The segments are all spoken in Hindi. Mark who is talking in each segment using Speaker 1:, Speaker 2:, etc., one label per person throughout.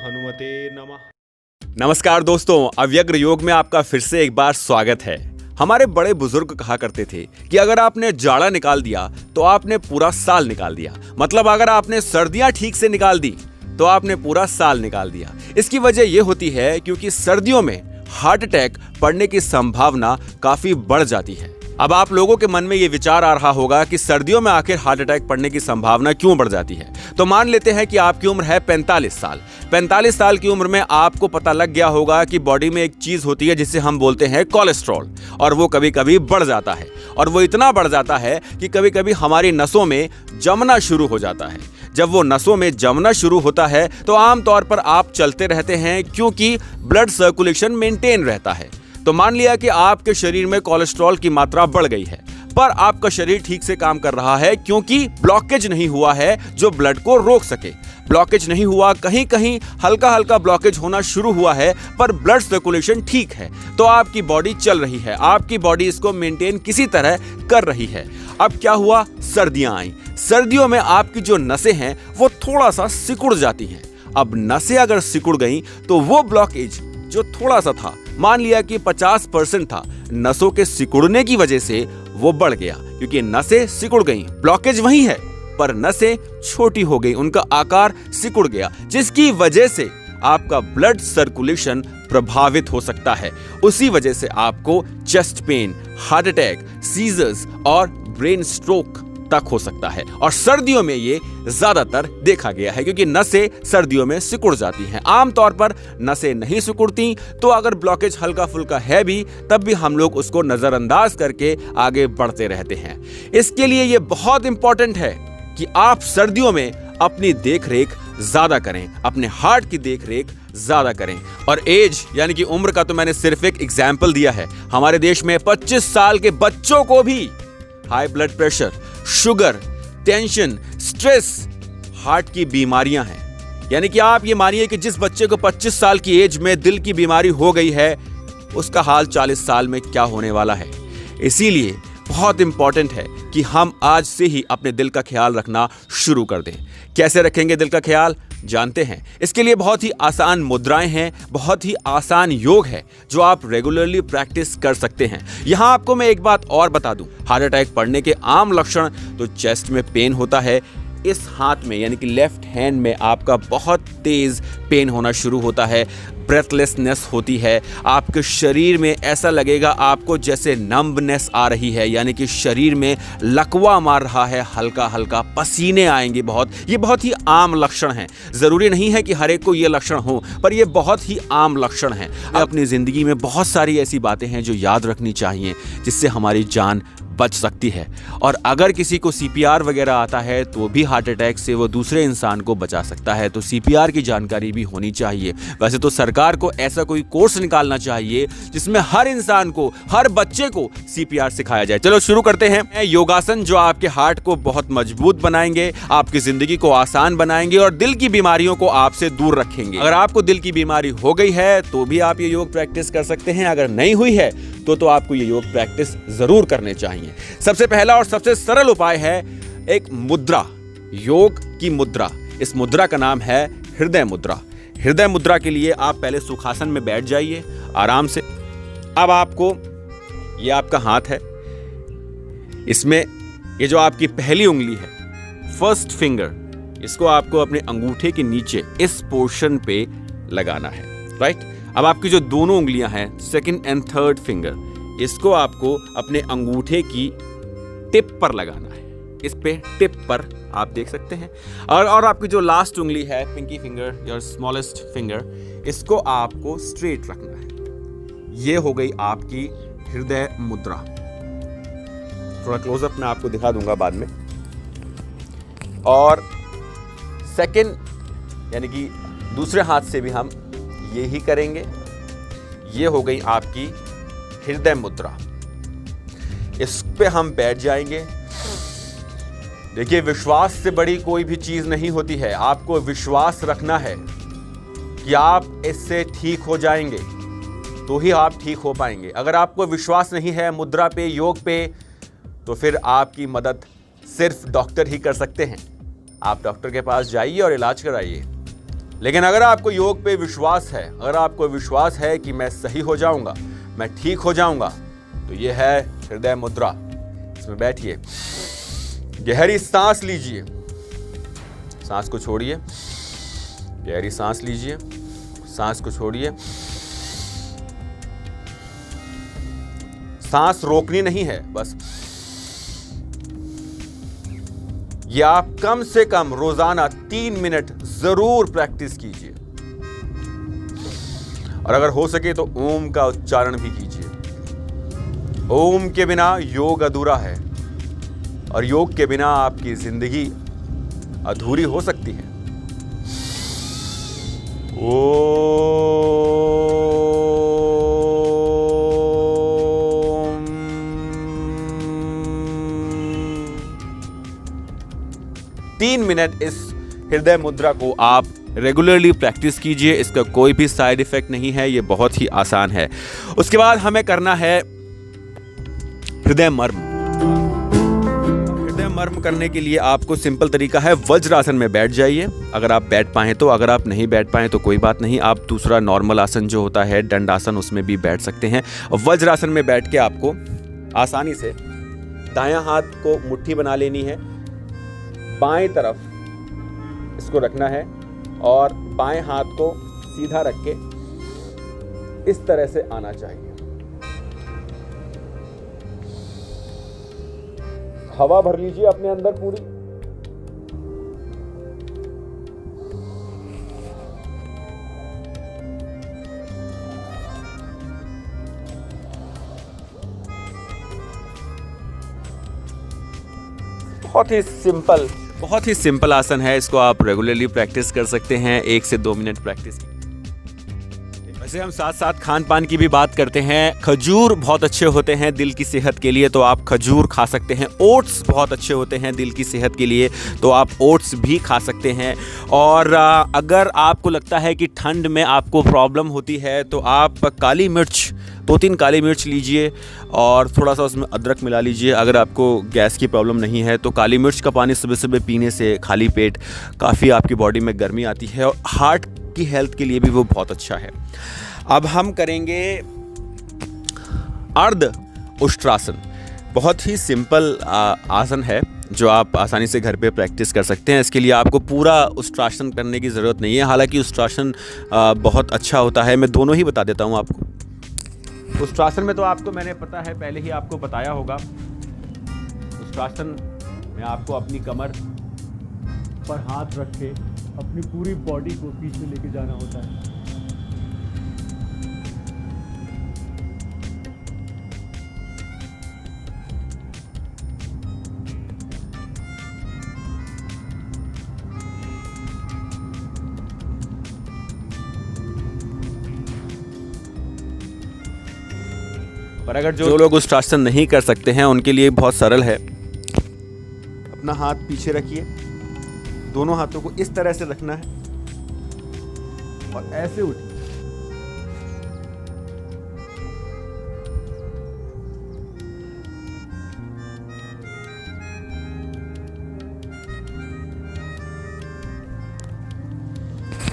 Speaker 1: हनुमते नमः।
Speaker 2: नमस्कार दोस्तों, अव्यग्र योग में आपका फिर से एक बार स्वागत है। हमारे बड़े बुजुर्ग कहा करते थे कि अगर आपने जाड़ा निकाल दिया तो आपने पूरा साल निकाल दिया। मतलब अगर आपने सर्दियां ठीक से निकाल दी तो आपने पूरा साल निकाल दिया। इसकी वजह यह होती है क्योंकि सर्दियों में हार्ट अटैक पड़ने की संभावना काफी बढ़ जाती है। अब आप लोगों के मन में यह विचार आ रहा होगा कि सर्दियों में आखिर हार्ट अटैक पड़ने की संभावना क्यों बढ़ जाती है। तो मान लेते हैं कि आपकी उम्र है 45 साल। 45 साल की उम्र में आपको पता लग गया होगा कि बॉडी में एक चीज होती है जिसे हम बोलते हैं कोलेस्ट्रॉल, और वो कभी कभी बढ़ जाता है। और वो इतना बढ़ जाता है कि कभी कभी हमारी नसों में जमना शुरू हो जाता है। जब वो नसों में जमना शुरू होता है तो आमतौर पर आप चलते रहते हैं क्योंकि ब्लड सर्कुलेशन मेंटेन रहता है। तो मान लिया कि आपके शरीर में कोलेस्ट्रॉल की मात्रा बढ़ गई है, पर आपका शरीर ठीक से काम कर रहा है क्योंकि ब्लॉकेज नहीं हुआ है जो ब्लड को रोक सके। ब्लॉकेज नहीं हुआ, कहीं कहीं हल्का हल्का ब्लॉकेज होना शुरू हुआ है, पर ब्लड सर्कुलेशन ठीक है, तो आपकी बॉडी चल रही है। आपकी बॉडी इसको मेंटेन किसी तरह कर रही है। अब क्या हुआ, सर्दियां आई। सर्दियों में आपकी जो नसें हैं वो थोड़ा सा सिकुड़ जाती हैं। अब नसें अगर सिकुड़ गई तो वो ब्लॉकेज जो थोड़ा सा था, मान लिया कि 50% था, नसों के सिकुड़ने की वजह से वो बढ़ गया क्योंकि नसें सिकुड़ गई। ब्लॉकेज वही है पर नसें छोटी हो गई, उनका आकार सिकुड़ गया, जिसकी वजह से आपका ब्लड सर्कुलेशन प्रभावित हो सकता है। उसी वजह से आपको chest pain, heart attack, seizures और ब्रेन स्ट्रोक तक हो सकता है। और सर्दियों में ये ज्यादातर देखा गया है क्योंकि नसें सर्दियों में सिकुड़ जाती हैं। आमतौर पर नसें नहीं सिकुड़ती, तो अगर ब्लॉकेज हल्का फुल्का है भी तब भी हम लोग उसको नजरअंदाज करके आगे बढ़ते रहते हैं। इसके लिए ये बहुत इंपॉर्टेंट है कि आप सर्दियों में अपनी देखरेख ज्यादा करें, अपने हार्ट की देखरेख ज्यादा करें। और एज यानी कि उम्र का तो मैंने सिर्फ एक एग्जाम्पल दिया है। हमारे देश में 25 साल के बच्चों को भी high blood pressure, sugar, tension, stress, heart की बीमारियां हैं। यानी कि आप ये मानिए कि जिस बच्चे को 25 साल की एज में दिल की बीमारी हो गई है, उसका हाल 40 साल में क्या होने वाला है। इसीलिए बहुत इंपॉर्टेंट है कि हम आज से ही अपने दिल का ख्याल रखना शुरू कर दें। कैसे रखेंगे दिल का ख्याल, जानते हैं। इसके लिए बहुत ही आसान मुद्राएं हैं, बहुत ही आसान योग है जो आप रेगुलरली प्रैक्टिस कर सकते हैं। यहां आपको मैं एक बात और बता दूं, हार्ट अटैक पड़ने के आम लक्षण तो चेस्ट में पेन होता है। इस हाथ में यानी कि लेफ्ट हैंड में आपका बहुत तेज पेन होना शुरू होता है, ब्रेथलेसनेस होती है, आपके शरीर में ऐसा लगेगा आपको जैसे नंबनेस आ रही है, यानी कि शरीर में लकवा मार रहा है, हल्का हल्का पसीने आएंगे बहुत। ये बहुत ही आम लक्षण हैं। जरूरी नहीं है कि हर एक को ये लक्षण हो, पर ये बहुत ही आम लक्षण हैं। अपनी जिंदगी में बहुत सारी ऐसी बातें हैं जो याद रखनी चाहिए जिससे हमारी जान बच सकती है। और अगर किसी को सीपीआर वगैरह आता है तो भी हार्ट अटैक से वो दूसरे इंसान को बचा सकता है, तो सीपीआर की जानकारी भी होनी चाहिए। वैसे तो सरकार को ऐसा कोई कोर्स निकालना चाहिए जिसमें हर इंसान को, हर बच्चे को सीपीआर सिखाया जाए। चलो शुरू करते हैं। योगासन जो आपके हार्ट को बहुत मजबूत बनाएंगे, आपकी जिंदगी को आसान बनाएंगे और दिल की बीमारियों को आपसे दूर रखेंगे। अगर आपको दिल की बीमारी हो गई है तो भी आप ये योग प्रैक्टिस कर सकते हैं। अगर नहीं हुई है तो आपको ये योग प्रैक्टिस जरूर करने चाहिए। सबसे पहला और सबसे सरल उपाय है एक मुद्रा, योग की मुद्रा। इस मुद्रा का नाम है हृदय मुद्रा। हृदय मुद्रा के लिए आप पहले सुखासन में बैठ जाइए आराम से। अब आपको, ये आपका हाथ है, इसमें ये जो आपकी पहली उंगली है, फर्स्ट फिंगर, इसको आपको अपने अंगूठे के नीचे इस पोर्शन पे लगाना है, राइट। अब आपकी जो दोनों उंगलियां हैं, सेकंड एंड थर्ड फिंगर, इसको आपको अपने अंगूठे की टिप पर लगाना है। इस पे टिप पर आप देख सकते हैं। और आपकी जो लास्ट उंगली है, pinky finger, your smallest finger, इसको आपको स्ट्रेट रखना है। ये हो गई आपकी हृदय मुद्रा। थोड़ा क्लोजअप में आपको दिखा दूंगा बाद में। और सेकंड यानी कि दूसरे हाथ से भी हम ये ही करेंगे। ये हो गई आपकी हृदय मुद्रा। इस पे हम बैठ जाएंगे। देखिए, विश्वास से बड़ी कोई भी चीज नहीं होती है। आपको विश्वास रखना है कि आप इससे ठीक हो जाएंगे, तो ही आप ठीक हो पाएंगे। अगर आपको विश्वास नहीं है मुद्रा पे, योग पे, तो फिर आपकी मदद सिर्फ डॉक्टर ही कर सकते हैं। आप डॉक्टर के पास जाइए और इलाज कराइए। लेकिन अगर आपको योग पे विश्वास है, अगर आपको विश्वास है कि मैं सही हो जाऊंगा, मैं ठीक हो जाऊंगा, तो ये है हृदय मुद्रा। इसमें बैठिए, गहरी सांस लीजिए, सांस को छोड़िए, गहरी सांस लीजिए, सांस को छोड़िए। सांस रोकनी नहीं है, बस ये आप कम से कम रोजाना 3 मिनट जरूर प्रैक्टिस कीजिए। और अगर हो सके तो ओम का उच्चारण भी कीजिए। ओम के बिना योग अधूरा है और योग के बिना आपकी जिंदगी अधूरी हो सकती है। ओम 3 मिनट इस हृदय मुद्रा को आप रेगुलरली प्रैक्टिस कीजिए। इसका कोई भी साइड इफेक्ट नहीं है, ये बहुत ही आसान है। उसके बाद हमें करना है हृदय मर्म। हृदय मर्म करने के लिए आपको सिंपल तरीका है, वज्रासन में बैठ जाइए अगर आप बैठ पाएं तो। अगर आप नहीं बैठ पाएं तो कोई बात नहीं, आप दूसरा नॉर्मल आसन जो होता है दंडासन, उसमें भी बैठ सकते हैं। वज्रासन में बैठ के आपको आसानी से दायां हाथ को मुट्ठी बना लेनी है, बाएं तरफ इसको रखना है और बाएं हाथ को सीधा रख के इस तरह से आना चाहिए। हवा भर लीजिए अपने अंदर पूरी। बहुत ही सिंपल आसन है। इसको आप रेगुलरली प्रैक्टिस कर सकते हैं, 1 से 2 मिनट प्रैक्टिस। वैसे हम साथ साथ खान पान की भी बात करते हैं। खजूर बहुत अच्छे होते हैं दिल की सेहत के लिए, तो आप खजूर खा सकते हैं। ओट्स बहुत अच्छे होते हैं दिल की सेहत के लिए, तो आप ओट्स भी खा सकते हैं। और अगर आपको लगता है कि ठंड में आपको प्रॉब्लम होती है तो आप काली मिर्च, 2-3 काली मिर्च लीजिए और थोड़ा सा उसमें अदरक मिला लीजिए। अगर आपको गैस की प्रॉब्लम नहीं है तो काली मिर्च का पानी सुबह सुबह पीने से खाली पेट काफ़ी आपकी बॉडी में गर्मी आती है और हार्ट की हेल्थ के लिए भी वो बहुत अच्छा है। अब हम करेंगे अर्ध उष्ट्रासन। बहुत ही सिंपल आसन है जो आप आसानी से घर पे प्रैक्टिस कर सकते हैं। इसके लिए आपको पूरा उष्ट्रासन करने की ज़रूरत नहीं है, हालांकि उष्ट्रासन बहुत अच्छा होता है। मैं दोनों ही बता देता हूँ आपको। उष्ट्रासन में तो आपको मैंने पता है, पहले ही आपको बताया होगा। उष्ट्रासन में आपको अपनी कमर पर हाथ रख के अपनी पूरी बॉडी को पीछे लेके जाना होता है। पर अगर जो लोग उष्ट्रासन नहीं कर सकते हैं उनके लिए बहुत सरल है। अपना हाथ पीछे रखिए, दोनों हाथों को इस तरह से रखना है और ऐसे उठिए।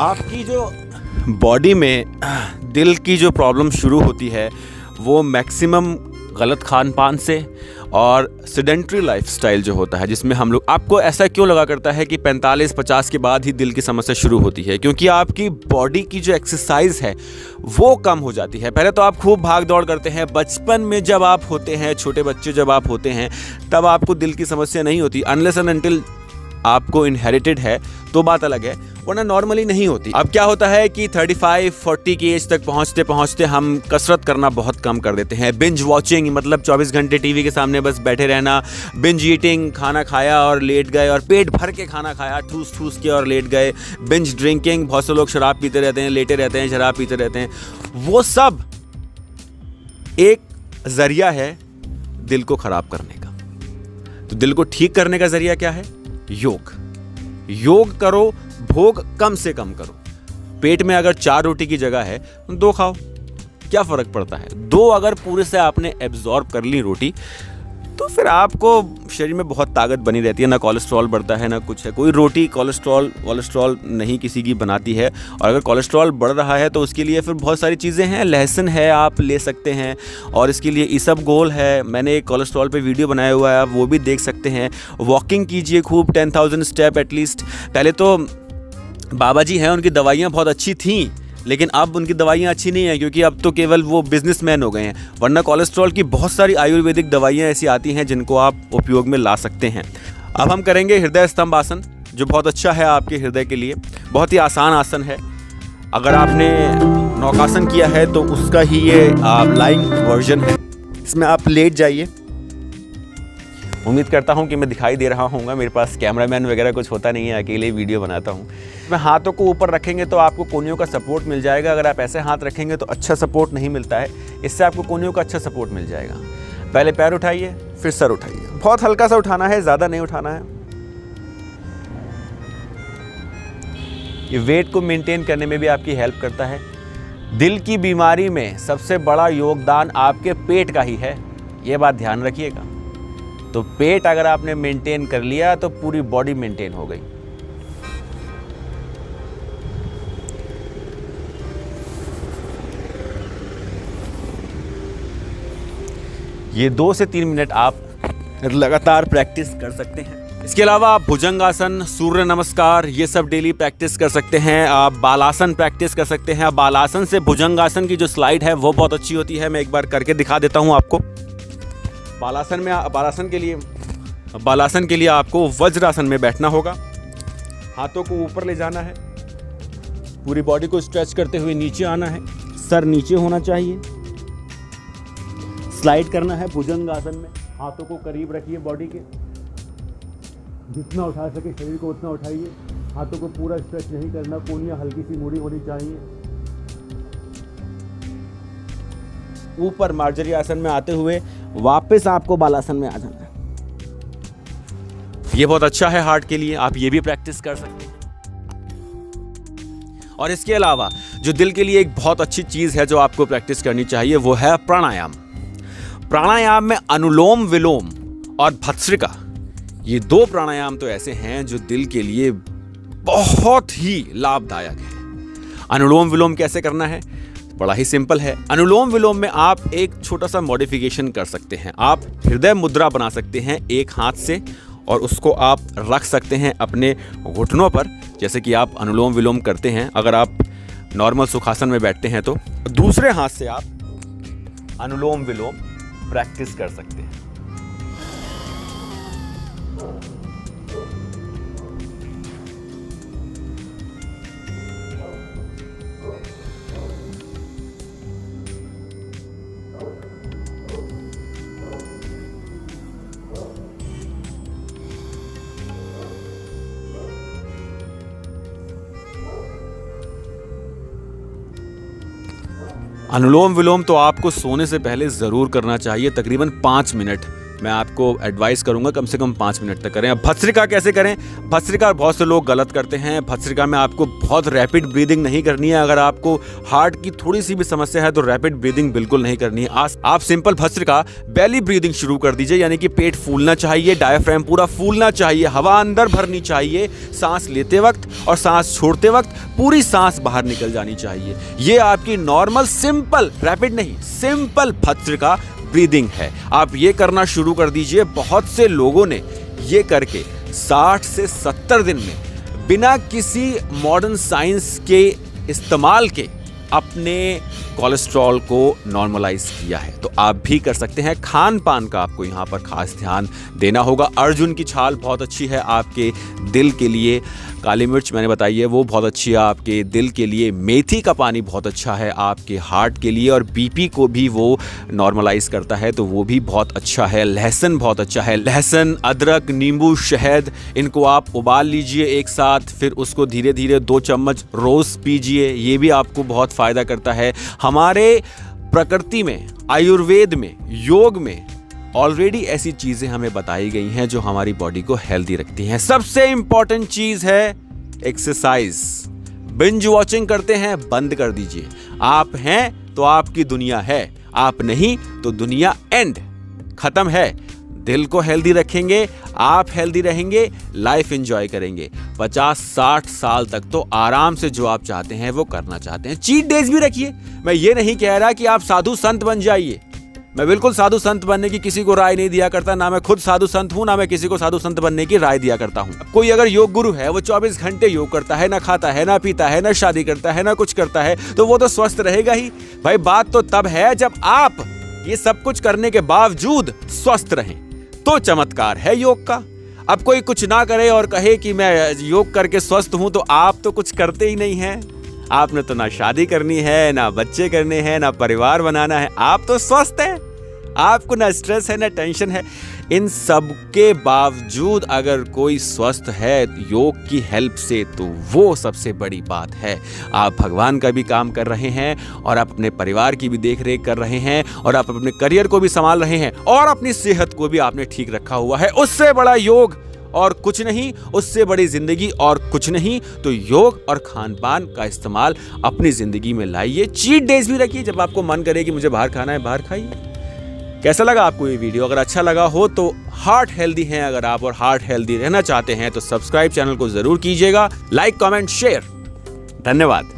Speaker 2: आपकी जो बॉडी में दिल की जो प्रॉब्लम शुरू होती है वो मैक्सिमम गलत खान पान से और सेडेंट्री लाइफस्टाइल जो होता है, जिसमें हम लोग, आपको ऐसा क्यों लगा करता है कि 45-50 के बाद ही दिल की समस्या शुरू होती है? क्योंकि आपकी बॉडी की जो एक्सरसाइज है वो कम हो जाती है। पहले तो आप खूब भाग दौड़ करते हैं, बचपन में जब आप होते हैं, छोटे बच्चे जब आप होते हैं, तब आपको दिल की समस्या नहीं होती, अनलेस एंड अनटिल आपको इनहेरिटेड है तो बात अलग है, वरना नॉर्मली नहीं होती। अब क्या होता है कि 35-40 की एज तक पहुंचते पहुंचते हम कसरत करना बहुत कम कर देते हैं। बिंज वॉचिंग, मतलब 24 घंटे टीवी के सामने बस बैठे रहना। बिंज ईटिंग, खाना खाया और लेट गए और पेट भर के खाना खाया, ठूस ठूस के और लेट गए। बिंज ड्रिंकिंग, बहुत से लोग शराब पीते रहते हैं, लेटे रहते हैं, शराब पीते रहते हैं। वो सब एक जरिया है दिल को खराब करने का। तो दिल को ठीक करने का जरिया क्या है? योग। योग करो, भोग कम से कम करो। पेट में अगर 4 रोटी की जगह है 2 खाओ, क्या फर्क पड़ता है? 2 अगर पूरे से आपने एब्जॉर्ब कर ली रोटी तो फिर आपको शरीर में बहुत ताकत बनी रहती है, ना कोलेस्ट्रॉल बढ़ता है ना कुछ है। कोई रोटी कोलेस्ट्रॉल नहीं किसी की बनाती है, और अगर कोलेस्ट्रॉल बढ़ रहा है तो उसके लिए फिर बहुत सारी चीज़ें हैं। लहसुन है, आप ले सकते हैं, और इसके लिए इसबगोल है, मैंने एक कोलेस्ट्रॉल पे वीडियो बनाया हुआ है, आप वो भी देख सकते हैं। वॉकिंग कीजिए खूब, 10,000 स्टेप एटलीस्ट। पहले तो बाबा जी हैं, उनकी दवाइयाँ बहुत अच्छी थीं, लेकिन अब उनकी दवाइयाँ अच्छी नहीं हैं, क्योंकि अब तो केवल वो बिजनेसमैन हो गए हैं। वरना कोलेस्ट्रॉल की बहुत सारी आयुर्वेदिक दवाइयाँ ऐसी आती हैं जिनको आप उपयोग में ला सकते हैं। अब हम करेंगे हृदय स्तंभ आसन, जो बहुत अच्छा है आपके हृदय के लिए। बहुत ही आसान आसन है। अगर आपने नौकासन किया है तो उसका ही ये लाइंग वर्जन है। इसमें आप लेट जाइए। उम्मीद करता हूँ कि मैं दिखाई दे रहा हूँगा, मेरे पास कैमरामैन वगैरह कुछ होता नहीं है, अकेले वीडियो बनाता हूँ। मैं हाथों को ऊपर रखेंगे तो आपको कोहनियों का सपोर्ट मिल जाएगा। अगर आप ऐसे हाथ रखेंगे तो अच्छा सपोर्ट नहीं मिलता है, इससे आपको कोहनियों का अच्छा सपोर्ट मिल जाएगा। पहले पैर उठाइए, फिर सर उठाइए। बहुत हल्का सा उठाना है, ज़्यादा नहीं उठाना है। ये वेट को मेंटेन करने में भी आपकी हेल्प करता है। दिल की बीमारी में सबसे बड़ा योगदान आपके पेट का ही है, ये बात ध्यान रखिएगा। तो पेट अगर आपने मेंटेन कर लिया तो पूरी बॉडी मेंटेन हो गई। ये 2 से 3 मिनट आप लगातार प्रैक्टिस कर सकते हैं। इसके अलावा आप भुजंगासन, सूर्य नमस्कार, ये सब डेली प्रैक्टिस कर सकते हैं। आप बालासन प्रैक्टिस कर सकते हैं। बालासन से भुजंगासन की जो स्लाइड है वो बहुत अच्छी होती है। मैं एक बार करके दिखा देता हूं आपको। बालासन के लिए आपको वज्रासन में बैठना होगा। हाथों को ऊपर ले जाना है, पूरी बॉडी को स्ट्रेच करते हुए नीचे आना है, सर नीचे होना चाहिए। स्लाइड करना है भुजंगासन में। हाथों को करीब रखिए बॉडी के, जितना उठा सके शरीर को उतना उठाइए। हाथों को पूरा स्ट्रेच नहीं करना, कोहनियां हल्की सी मुड़ी होनी चाहिए। ऊपर मार्जरी आसन में आते हुए वापस आपको बालासन में आ जाना है। ये बहुत अच्छा है हार्ट के लिए, आप ये भी प्रैक्टिस कर सकते हैं। और इसके अलावा जो दिल के लिए एक बहुत अच्छी चीज है जो आपको प्रैक्टिस करनी चाहिए, वो है प्राणायाम। प्राणायाम में अनुलोम विलोम और भस्त्रिका, ये 2 प्राणायाम तो ऐसे हैं जो दिल के लिए बहुत ही लाभदायक है। अनुलोम विलोम कैसे करना है? बड़ा ही सिंपल है। अनुलोम विलोम में आप एक छोटा सा मॉडिफिकेशन कर सकते हैं। आप हृदय मुद्रा बना सकते हैं एक हाथ से, और उसको आप रख सकते हैं अपने घुटनों पर, जैसे कि आप अनुलोम विलोम करते हैं। अगर आप नॉर्मल सुखासन में बैठते हैं तो दूसरे हाथ से आप अनुलोम विलोम प्रैक्टिस कर सकते हैं। अनुलोम विलोम तो आपको सोने से पहले ज़रूर करना चाहिए, तकरीबन 5 मिनट। मैं आपको एडवाइस करूंगा कम से कम 5 मिनट तक करें। अब भस्त्रिका कैसे करें? भस्त्रिका बहुत से लोग गलत करते हैं। भस्त्रिका में आपको बहुत रैपिड ब्रीदिंग नहीं करनी है। अगर आपको हार्ट की थोड़ी सी भी समस्या है तो रैपिड ब्रीदिंग बिल्कुल नहीं करनी है। आप सिंपल भस्त्रिका बेली ब्रीदिंग शुरू कर दीजिए, यानी कि पेट फूलना चाहिए, डायफ्राम पूरा फूलना चाहिए, हवा अंदर भरनी चाहिए। सांस लेते वक्त और सांस छोड़ते वक्त पूरी सांस बाहर निकल जानी चाहिए। ये आपकी नॉर्मल सिंपल, रैपिड नहीं, सिंपल भस्त्रिका ब्रीदिंग है। आप ये करना शुरू कर दीजिए। बहुत से लोगों ने ये करके 60 से 70 दिन में बिना किसी मॉडर्न साइंस के इस्तेमाल के अपने कोलेस्ट्रॉल को नॉर्मलाइज किया है। तो आप भी कर सकते हैं। खान पान का आपको यहाँ पर खास ध्यान देना होगा। अर्जुन की छाल बहुत अच्छी है आपके दिल के लिए। काली मिर्च मैंने बताई है वो बहुत अच्छी है आपके दिल के लिए। मेथी का पानी बहुत अच्छा है आपके हार्ट के लिए, और बीपी को भी वो नॉर्मलाइज करता है, तो वो भी बहुत अच्छा है। लहसुन बहुत अच्छा है। लहसुन, अदरक, नींबू, शहद, इनको आप उबाल लीजिए एक साथ, फिर उसको धीरे धीरे 2 चम्मच रोज़ पीजिए। ये भी आपको बहुत फ़ायदा करता है। हमारे प्रकृति में, आयुर्वेद में, योग में ऑलरेडी ऐसी चीजें हमें बताई गई हैं जो हमारी बॉडी को हेल्दी रखती हैं। सबसे इंपॉर्टेंट चीज है एक्सरसाइज। बिंज वॉचिंग करते हैं, बंद कर दीजिए। आप हैं तो आपकी दुनिया है, आप नहीं तो दुनिया एंड खत्म है। दिल को हेल्दी रखेंगे, आप हेल्दी रहेंगे, लाइफ एंजॉय करेंगे। 50-60 साल तक तो आराम से जो आप चाहते हैं वो करना चाहते हैं। चीट डेज भी रखिए। मैं ये नहीं कह रहा कि आप साधु संत बन जाइए। मैं बिल्कुल साधु संत बनने की किसी को राय नहीं दिया करता, ना मैं खुद साधु संत हूं, ना मैं किसी को साधु संत बनने की राय दिया करता हूं। कोई अगर योग गुरु है, वो 24 घंटे योग करता है, ना खाता है, ना पीता है, ना शादी करता है, ना कुछ करता है, तो वो तो स्वस्थ रहेगा ही। भाई बात तो तब है जब आप ये सब कुछ करने के बावजूद स्वस्थ रहें, तो चमत्कार है योग का। अब कोई कुछ ना करे और कहे कि मैं योग करके स्वस्थ हूं, तो आप तो कुछ करते ही नहीं हैं। आपने तो ना शादी करनी है, ना बच्चे करने हैं, ना परिवार बनाना है, आप तो स्वस्थ हैं। आपको ना स्ट्रेस है, ना टेंशन है। इन सब के बावजूद अगर कोई स्वस्थ है योग की हेल्प से, तो वो सबसे बड़ी बात है। आप भगवान का भी काम कर रहे हैं, और आप अपने परिवार की भी देख रेख कर रहे हैं, और आप अपने करियर को भी संभाल रहे हैं, और अपनी सेहत को भी आपने ठीक रखा हुआ है। उससे बड़ा योग और कुछ नहीं, उससे बड़ी जिंदगी और कुछ नहीं। तो योग और खान पान का इस्तेमाल अपनी जिंदगी में लाइए। चीट डेज भी रखिए। जब आपको मन करे कि मुझे बाहर खाना है, बाहर खाइए। कैसा लगा आपको ये वीडियो? अगर अच्छा लगा हो तो हार्ट हेल्दी हैं अगर आप, और हार्ट हेल्दी रहना चाहते हैं, तो सब्सक्राइब चैनल को जरूर कीजिएगा। Like, comment, share. धन्यवाद।